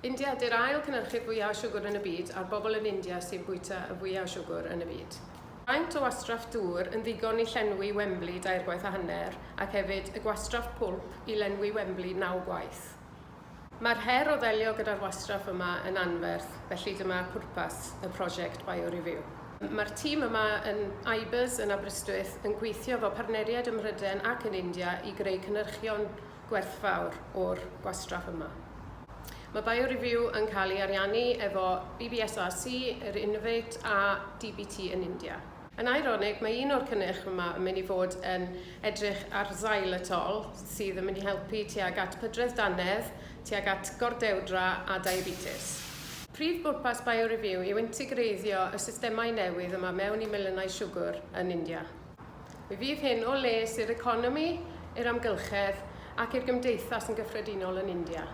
India ydy'r ail cynhyrchydd fwyaf o siwgr yn y byd a'r bobl yn India sy'n bwyta y fwyaf o siwgr yn y byd. Faint o wastraff dŵr yn ddigon i llenwi Wembley 2 gwaith a hanner ac hefyd y gwastraff pwlp i lenwi Wembley 9 gwaith. Mae'r her o ddelio gyda'r wastraff yma yn anferth, felly dyma pwrpas y Prosiect BIOREVIEW. Mae'r tîm yma yn Ibers yn Aberystwyth yn gweithio efo partneriaid ym Mhryden ac yn India i greu cynhyrchion gwerthfawr o'r gwastraff yma. Mae BIOREVIEW yn cael ei ariannu efo BBSRC, yr Innovate a DBT yn India. Yn ironig, mae un o'r cynnyrch yma yn mynd i fod yn edrych ar xylitol sydd yn mynd i helpu tuag at pydredd dannedd, tuag at gordewdra a diabetes. Prif bwrpas BIOREVIEW yw integreiddio y systemau newydd yma mewn i milynau siwgr yn India. Mi fydd hyn o les i'r economi, i'r amgylchedd ac i'r gymdeithas yn gyffredinol yn India.